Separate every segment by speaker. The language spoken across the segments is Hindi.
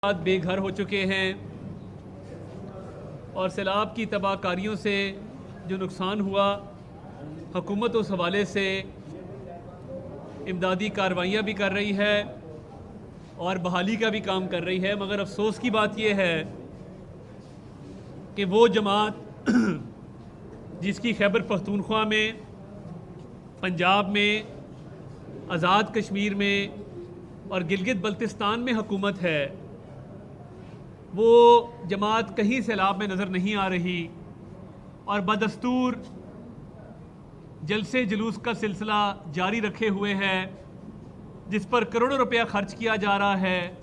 Speaker 1: बेघर हो चुके हैं और सैलाब की तबाहकारियों से जो नुकसान हुआ, हुकूमत उस हवाले से इमदादी कार्रवाइयाँ भी कर रही है और बहाली का भी काम कर रही है। मगर अफसोस की बात यह है कि वो जमात जिसकी खैबर पख्तूनख्वा में, पंजाब में, आज़ाद कश्मीर में और गिलगित बल्तिस्तान में हुकूमत है, वो जमात कहीं सैलाब में नज़र नहीं आ रही और बदस्तूर जलसे जुलूस का सिलसिला जारी रखे हुए है, जिस पर करोड़ों रुपया खर्च किया जा रहा है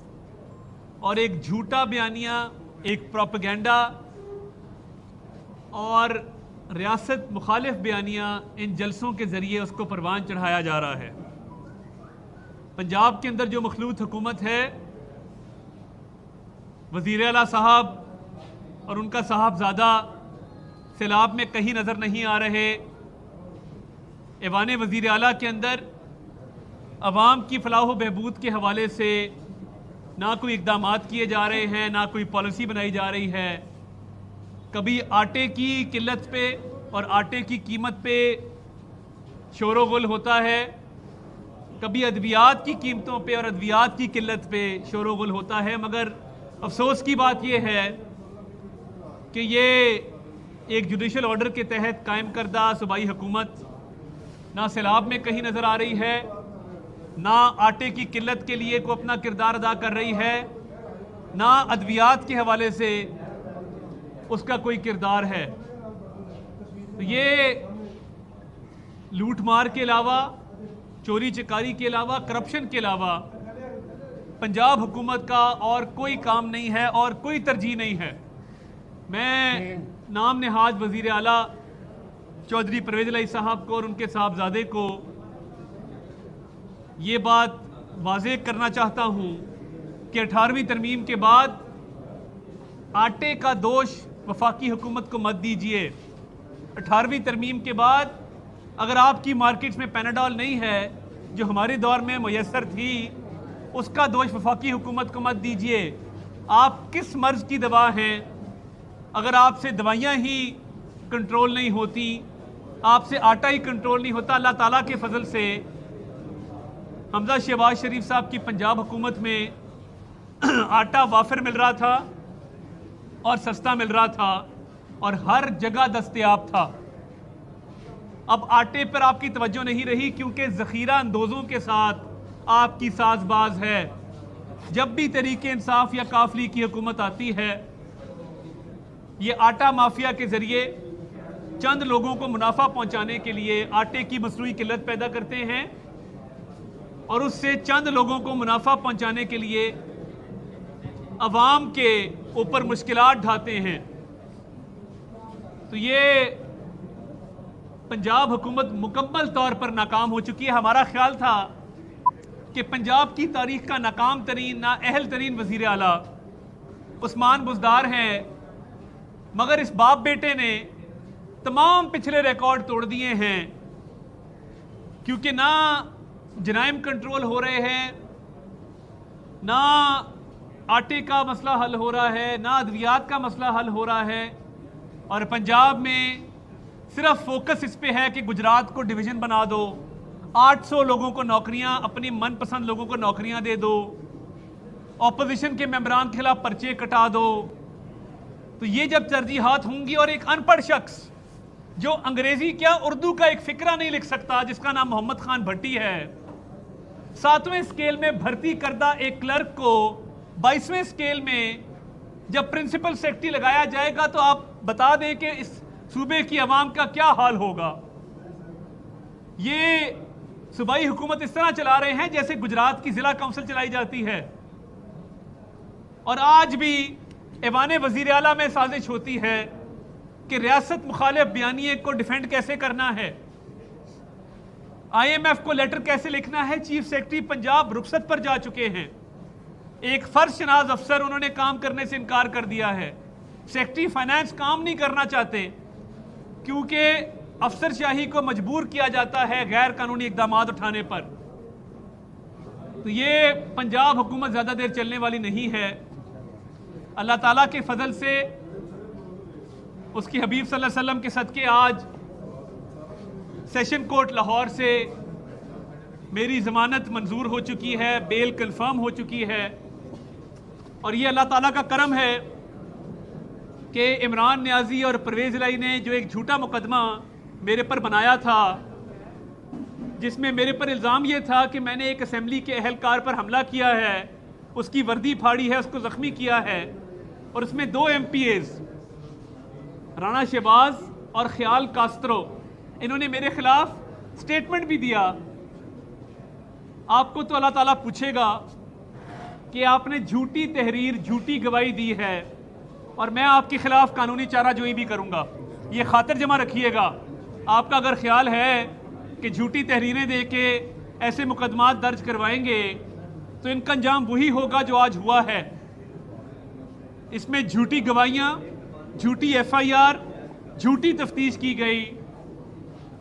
Speaker 1: और एक झूठा बयानिया, एक प्रोपेगेंडा और रियासत मुखालिफ बयानिया इन जलसों के ज़रिए उसको परवान चढ़ाया जा रहा है। पंजाब के अंदर जो मखलूत हुकूमत है, वज़ीर आला साहब और उनका साहबजादा सैलाब में कहीं नज़र नहीं आ रहे। ऐवान वज़ीर आला के अंदर अवाम की फलाह बहबूद के हवाले से ना कोई इक़दामात किए जा रहे हैं, ना कोई पॉलिसी बनाई जा रही है। कभी आटे की किल्लत पे और आटे की कीमत पे शोर गुल होता है, कभी अद्वियात की कीमतों पे और अद्वियात की किल्लत पे शोर गुल होता है। मगर अफसोस की बात यह है कि ये एक जुडिशल ऑर्डर के तहत कायम करदा सूबाई हुकूमत ना सैलाब में कहीं नज़र आ रही है, ना आटे की किल्लत के लिए को अपना किरदार अदा कर रही है, ना अद्वियात के हवाले से उसका कोई किरदार है। तो ये लूट मार के अलावा, चोरी चकारी के अलावा, करप्शन के अलावा पंजाब हुकूमत का और कोई काम नहीं है और कोई तरजीह नहीं है। मैं नाम नहाज वज़ीर आला चौधरी परवेज़ इलाही साहब को और उनके साहबजादे को ये बात वाज़ेह करना चाहता हूँ कि 18वीं तरमीम के बाद आटे का दोष वफाकी हुकूमत को मत दीजिए। 18वीं तरमीम के बाद अगर आपकी मार्केट्स में पैनाडॉल नहीं है जो हमारे दौर में मुयस्सर थी, उसका दोष वफाकी हुकूमत को मत दीजिए। आप किस मर्ज की दवा हैं? अगर आपसे दवाइयाँ ही कंट्रोल नहीं होती, आपसे आटा ही कंट्रोल नहीं होता, अल्लाह ताला के फजल से हमजा शहबाज शरीफ साहब की पंजाब हुकूमत में आटा वाफिर मिल रहा था और सस्ता मिल रहा था और हर जगह दस्तयाब था। अब आटे पर आपकी तवज्जो नहीं रही क्योंकि ज़ख़ीरा अंदोज़ों के साथ आपकी साजबाज है। जब भी तरीके इंसाफ या काफली की हुकूमत आती है, ये आटा माफिया के जरिए चंद लोगों को मुनाफा पहुंचाने के लिए आटे की मसनूई किल्लत पैदा करते हैं और उससे चंद लोगों को मुनाफा पहुंचाने के लिए अवाम के ऊपर मुश्किलात ढाते हैं। तो ये पंजाब हुकूमत मुकम्मल तौर पर नाकाम हो चुकी है। हमारा ख्याल था कि पंजाब की तारीख का नाकाम तरीन, ना अहल तरीन वज़ीर आला उस्मान बुज़दार हैं, मगर इस बाप बेटे ने तमाम पिछले रिकॉर्ड तोड़ दिए हैं क्योंकि ना जराइम कंट्रोल हो रहे हैं, ना आटे का मसला हल हो रहा है, ना अद्वियात का मसला हल हो रहा है। और पंजाब में सिर्फ फोकस इस पे है कि गुजरात को डिवीज़न बना दो, 800 लोगों को नौकरियां, अपनी मनपसंद लोगों को नौकरियां दे दो, ऑपोजिशन के मेंबरान के खिलाफ पर्चे कटा दो। तो ये जब तरजीहात होंगी और एक अनपढ़ शख्स जो अंग्रेजी क्या उर्दू का एक फिक्रा नहीं लिख सकता, जिसका नाम मोहम्मद खान भट्टी है, 7वें स्केल में भर्ती करदा एक क्लर्क को 22वें स्केल में जब प्रिंसिपल सेक्रेटरी लगाया जाएगा तो आप बता दें कि इस सूबे की आवाम का क्या हाल होगा। ये सूबाई हुकूमत इस तरह चला रहे हैं जैसे गुजरात की जिला काउंसिल चलाई जाती है। और आज भी ऐवान वज़ीर आला में साजिश होती है कि रियासत मुखालिफ बयानिए को डिफेंड कैसे करना है, IMF को लेटर कैसे लिखना है। चीफ सेक्रेटरी पंजाब रुखसत पर जा चुके हैं, एक फर्ज शनाज अफसर उन्होंने काम करने से इनकार कर दिया है। सेक्रेटरी फाइनेंस काम नहीं करना चाहते क्योंकि अफसरशाही को मजबूर किया जाता है गैर कानूनी इक़दामात उठाने पर। तो ये पंजाब हुकूमत ज़्यादा देर चलने वाली नहीं है। अल्लाह ताला के फजल से, उसके हबीब सल्लल्लाहु अलैहि वसल्लम के सदके आज सेशन कोर्ट लाहौर से मेरी ज़मानत मंजूर हो चुकी है, बेल कंफर्म हो चुकी है। और ये अल्लाह ताला का करम है कि इमरान नियाज़ी और परवेज़ इलाही ने जो एक झूठा मुकदमा मेरे पर बनाया था, जिसमें मेरे पर इल्ज़ाम ये था कि मैंने एक असेंबली के अहलकार पर हमला किया है, उसकी वर्दी फाड़ी है, उसको ज़ख्मी किया है, और उसमें 2 MPAs राना शहबाज और ख्याल कास्त्रो, इन्होंने मेरे खिलाफ स्टेटमेंट भी दिया। आपको तो अल्लाह ताला पूछेगा कि आपने झूठी तहरीर, झूठी गवाही दी है, और मैं आपके खिलाफ कानूनी चाराजोई भी करूंगा। ये खातिर जमा रखिएगा। आपका अगर ख्याल है कि झूठी तहरीरें दे के ऐसे मुकदमात दर्ज करवाएंगे तो इनका अंजाम वही होगा जो आज हुआ है। इसमें झूठी गवाहियाँ, झूठी FIR, झूठी तफ्तीश की गई,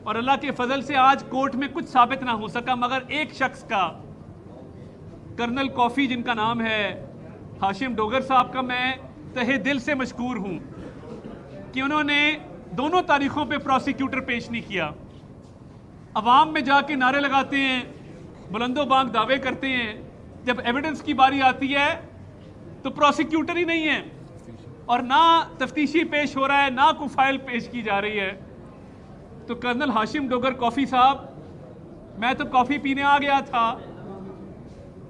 Speaker 1: और अल्लाह के फजल से आज कोर्ट में कुछ साबित ना हो सका, मगर एक शख्स का, कर्नल कॉफ़ी जिनका नाम है, हाशिम डोगर साहब का मैं तहे दिल से मशकूर हूँ कि उन्होंने दोनों तारीखों पे प्रोसिक्यूटर पेश नहीं किया। अवाम में जाके नारे लगाते हैं, बुलंदो बांग दावे करते हैं, जब एविडेंस की बारी आती है तो प्रोसिक्यूटर ही नहीं है, और ना तफ्तीशी पेश हो रहा है, ना कोई फाइल पेश की जा रही है। तो कर्नल हाशिम डोगर कॉफ़ी साहब, मैं तो कॉफ़ी पीने आ गया था,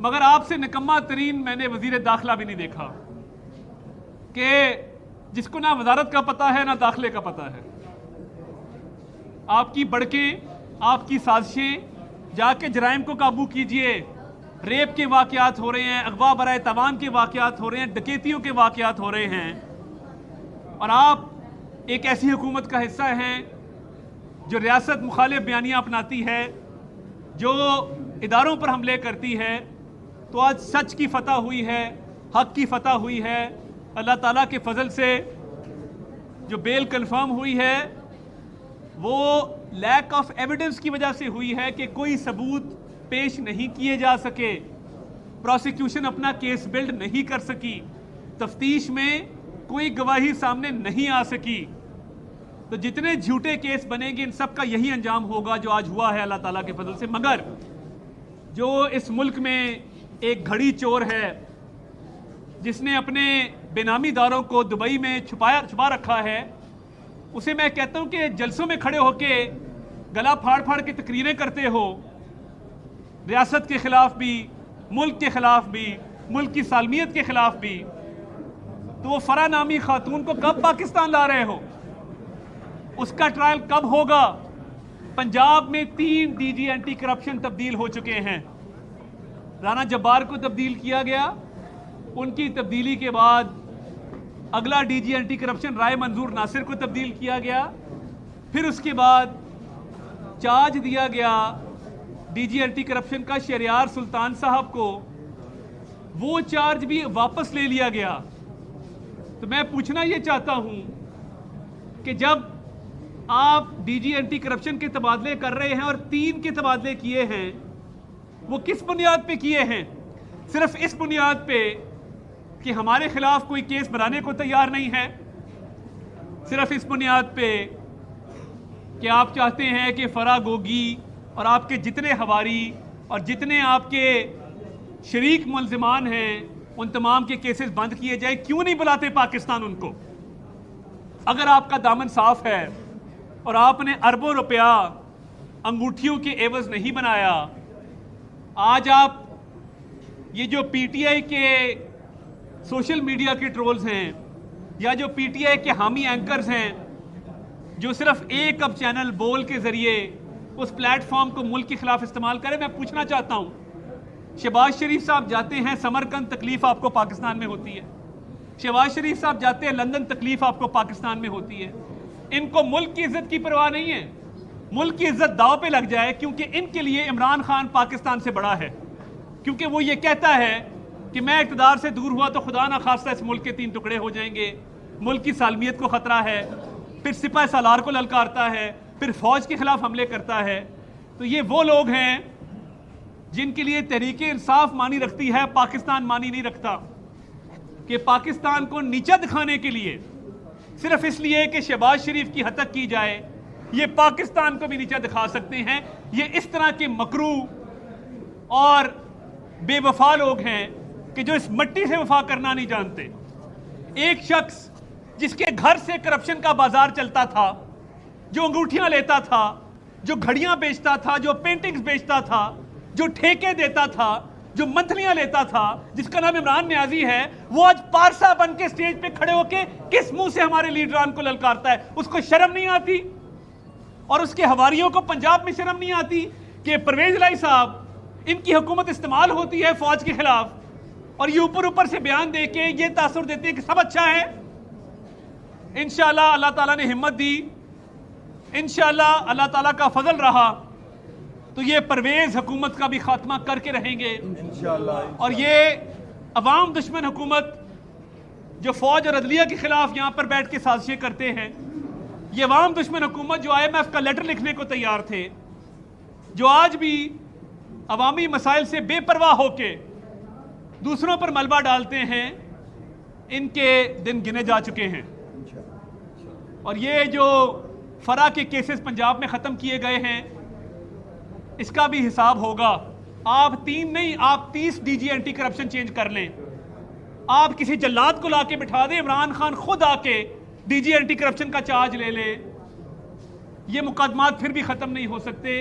Speaker 1: मगर आपसे निकम्मा तरीन मैंने वज़ीर दाखिला भी नहीं देखा, कि जिसको ना वजारत का पता है ना दाखिले का पता है। आपकी बड़कें, आपकी साजिशें, जाके जराइम को काबू कीजिए। रेप के वाक़यात हो रहे हैं, अगवा बराए तवान के वाक़यात हो रहे हैं, डकैतियों के वाक़यात हो रहे हैं, और आप एक ऐसी हुकूमत का हिस्सा हैं जो रियासत मुखालिफ बयानियाँ अपनाती है, जो इदारों पर हमले करती है। तो आज सच की फतह हुई है, हक की फतह हुई है। अल्लाह ताला के फजल से जो बेल कंफर्म हुई है वो लैक ऑफ एविडेंस की वजह से हुई है कि कोई सबूत पेश नहीं किए जा सके, प्रोसिक्यूशन अपना केस बिल्ड नहीं कर सकी, तफ्तीश में कोई गवाही सामने नहीं आ सकी। तो जितने झूठे केस बनेंगे इन सब का यही अंजाम होगा जो आज हुआ है अल्लाह ताला के फजल से। मगर जो इस मुल्क में एक घड़ी चोर है जिसने अपने बेनामी दारों को दुबई में छुपा रखा है, उसे मैं कहता हूं कि जलसों में खड़े होके गला फाड़ फाड़ के तकरीरें करते हो, रियासत के खिलाफ भी, मुल्क के खिलाफ भी, मुल्क की सालमियत के खिलाफ भी, तो वो फरा नामी खातून को कब पाकिस्तान ला रहे हो? उसका ट्रायल कब होगा? पंजाब में 3 DG एंटी करप्शन तब्दील हो चुके हैं। राना जब्बार को तब्दील किया गया, उनकी तब्दीली के बाद अगला DG एंटी करप्शन राय मंजूर नासिर को तब्दील किया गया, फिर उसके बाद चार्ज दिया गया DG एंटी करप्शन का शहरियार सुल्तान साहब को, वो चार्ज भी वापस ले लिया गया। तो मैं पूछना ये चाहता हूं कि जब आप DG एंटी करप्शन के तबादले कर रहे हैं और 3 के तबादले किए हैं, वो किस बुनियाद पे किए हैं? सिर्फ इस बुनियाद पे कि हमारे खिलाफ कोई केस बनाने को तैयार नहीं है, सिर्फ इस बुनियाद पे कि आप चाहते हैं कि फरा गोगी और आपके जितने हवारी और जितने आपके शरीक मुल्ज़िमान हैं उन तमाम के केसेस बंद किए जाए। क्यों नहीं बुलाते पाकिस्तान उनको? अगर आपका दामन साफ है और आपने अरबों रुपया अंगूठियों के एवज नहीं बनाया, आज आप ये जो PTI के सोशल मीडिया के ट्रोल्स हैं या जो PTI के हामी एंकर्स हैं जो सिर्फ एक अब चैनल बोल के जरिए उस प्लेटफॉर्म को मुल्क के खिलाफ इस्तेमाल करें, मैं पूछना चाहता हूं, शहबाज शरीफ साहब जाते हैं समरकंद, तकलीफ आपको पाकिस्तान में होती है। शहबाज शरीफ साहब जाते हैं लंदन, तकलीफ आपको पाकिस्तान में होती है। इनको मुल्क की इज्जत की परवाह नहीं है, मुल्क की इज्जत दाव पे लग जाए, क्योंकि इनके लिए इमरान खान पाकिस्तान से बड़ा है, क्योंकि वो ये कहता है कि मैं इक़्तिदार से दूर हुआ तो खुदा ना खास्ता इस मुल्क के 3 टुकड़े हो जाएंगे, मुल्क की सालमियत को खतरा है, फिर सिपाही सालार को ललकारता है, फिर फौज के खिलाफ हमले करता है। तो ये वो लोग हैं जिनके लिए तहरीक इंसाफ मानी रखती है, पाकिस्तान मानी नहीं रखता। कि पाकिस्तान को नीचा दिखाने के लिए, सिर्फ इसलिए कि शहबाज शरीफ की हतक की जाए, ये पाकिस्तान को भी नीचा दिखा सकते हैं। ये इस तरह के मकरू और बेवफा लोग हैं कि जो इस मिट्टी से वफा करना नहीं जानते। एक शख्स जिसके घर से करप्शन का बाजार चलता था, जो अंगूठियां लेता था, जो घड़ियां बेचता था, जो पेंटिंग्स बेचता था, जो ठेके देता था, जो मंथलियां लेता था, जिसका नाम इमरान न्याजी है, वो आज पारसा बन के स्टेज पे खड़े होके किस मुंह से हमारे लीडरान को ललकारता है? उसको शर्म नहीं आती? और उसके हवारियों को पंजाब में शर्म नहीं आती कि परवेज लाई साहब, इनकी हुकूमत इस्तेमाल होती है फौज के खिलाफ, और ये ऊपर ऊपर से बयान दे के ये तासुर देते हैं कि सब अच्छा है। इंशाअल्लाह अल्लाह ताला ने हिम्मत दी, इंशाअल्लाह अल्लाह ताला का फजल रहा तो ये परवेज हुकूमत का भी खात्मा करके रहेंगे इंशाअल्लाह। और ये अवाम दुश्मन हुकूमत जो फौज और अदलिया के खिलाफ यहाँ पर बैठ के साजिशें करते हैं, ये अवाम दुश्मन हुकूमत जो IMF का लेटर लिखने को तैयार थे, जो आज भी अवामी मसाइल से बेपरवाह होके दूसरों पर मलबा डालते हैं, इनके दिन गिने जा चुके हैं। और ये जो फरा के केसेस पंजाब में ख़त्म किए गए हैं, इसका भी हिसाब होगा। आप 3 नहीं, आप 30 DG एंटी करप्शन चेंज कर लें, आप किसी जल्लाद को लाके बिठा दें, इमरान खान खुद आके DG एंटी करप्शन का चार्ज ले ले, ये मुकदमात फिर भी ख़त्म नहीं हो सकते।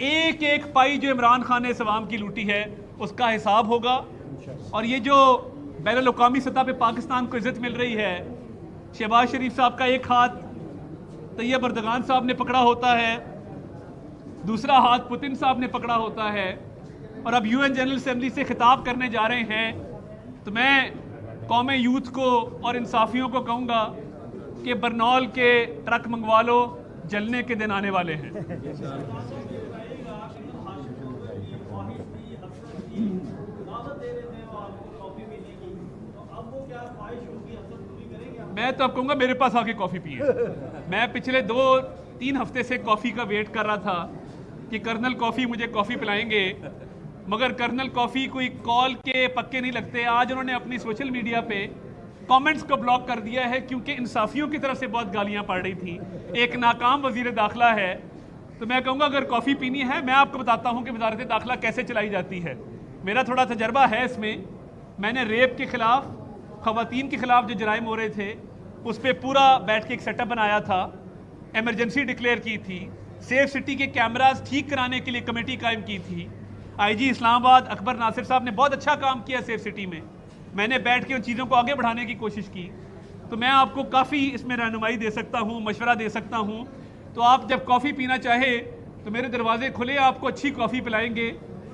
Speaker 1: एक एक पाई जो इमरान खान ने इस अवाम की लूटी है उसका हिसाब होगा। और ये जो बैनुल अक़वामी सतह पे पाकिस्तान को इज़्ज़त मिल रही है, शहबाज शरीफ साहब का एक हाथ तैयब अर्दगान साहब ने पकड़ा होता है, दूसरा हाथ पुतिन साहब ने पकड़ा होता है, और अब UN जनरल असेंबली से खिताब करने जा रहे हैं। तो मैं कौम यूथ को और इंसाफियों को कहूँगा कि बरनौल के ट्रक मंगवा लो, जलने के दिन आने वाले हैं। मैं तो अब कहूँगा मेरे पास आके कॉफ़ी पिए। मैं पिछले 2-3 हफ्ते से कॉफ़ी का वेट कर रहा था कि कर्नल कॉफ़ी मुझे कॉफ़ी पिलाएंगे, मगर कर्नल कॉफ़ी कोई कॉल के पक्के नहीं लगते। आज उन्होंने अपनी सोशल मीडिया पे कमेंट्स को ब्लॉक कर दिया है क्योंकि इंसाफियों की तरफ से बहुत गालियां पड़ रही थी। एक नाकाम वजीर दाखिला है। तो मैं कहूँगा अगर कॉफ़ी पीनी है, मैं आपको बताता हूँ कि वजारत दाखिला कैसे चलाई जाती है। मेरा थोड़ा तजर्बा है इसमें। मैंने रेप के ख़िलाफ़, ख़वातीन के ख़िलाफ़ जो जराइम हो रहे थे, उस पर पूरा बैठ के एक सेटअप बनाया था, एमरजेंसी डिक्लेयर की थी, सेफ सिटी के कैमरास ठीक कराने के लिए कमेटी कायम की थी। IG इस्लामाबाद अकबर नासिर साहब ने बहुत अच्छा काम किया सेफ सिटी में। मैंने बैठ के उन चीज़ों को आगे बढ़ाने की कोशिश की। तो मैं आपको काफ़ी इसमें रहनुमाई दे सकता हूँ, मशवरा दे सकता हूँ। तो आप जब कॉफ़ी पीना चाहे तो मेरे दरवाजे खुले, आपको अच्छी कॉफ़ी पिलाएंगे।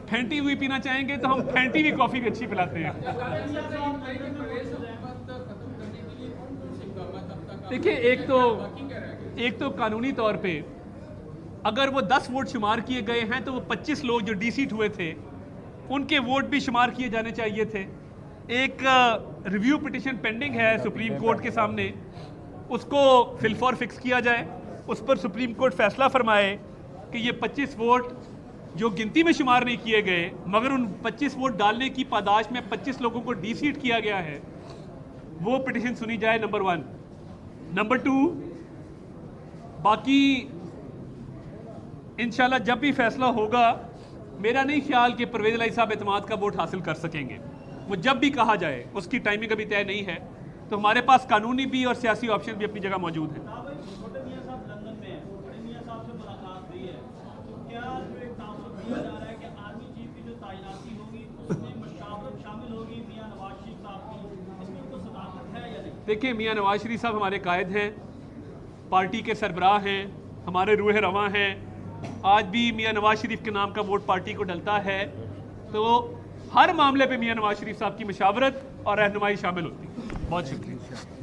Speaker 1: फेंटी हुई पीना चाहेंगे तो हम फेंटी हुई कॉफ़ी भी अच्छी पिलाते हैं। देखिए, एक तो कानूनी तौर पे अगर वो 10 वोट शुमार किए गए हैं तो वो 25 लोग जो डीसीट हुए थे उनके वोट भी शुमार किए जाने चाहिए थे। एक रिव्यू पिटिशन पेंडिंग है सुप्रीम कोर्ट के सामने, उसको फिल फॉर फिक्स किया जाए, उस पर सुप्रीम कोर्ट फैसला फरमाए कि ये 25 वोट जो गिनती में शुमार नहीं किए गए मगर उन 25 वोट डालने की पादाश में 25 लोगों को डीसीट किया गया है, वो पिटिशन सुनी जाए, नंबर 1। नंबर 2, बाकी इंशाल्लाह जब भी फैसला होगा, मेरा नहीं ख्याल कि परवेज लाई साहब एतमाद का वोट हासिल कर सकेंगे। वो जब भी कहा जाए, उसकी टाइमिंग अभी तय नहीं है। तो हमारे पास कानूनी भी और सियासी ऑप्शन भी अपनी जगह मौजूद हैं। देखिए, मियां नवाज शरीफ साहब हमारे कायद हैं, पार्टी के सरबराह हैं, हमारे रूह रवां हैं। आज भी मियां नवाज शरीफ के नाम का वोट पार्टी को डलता है। तो हर मामले पे मियां नवाज शरीफ साहब की मशावरत और रहनुमाई शामिल होती है। बहुत शुक्रिया।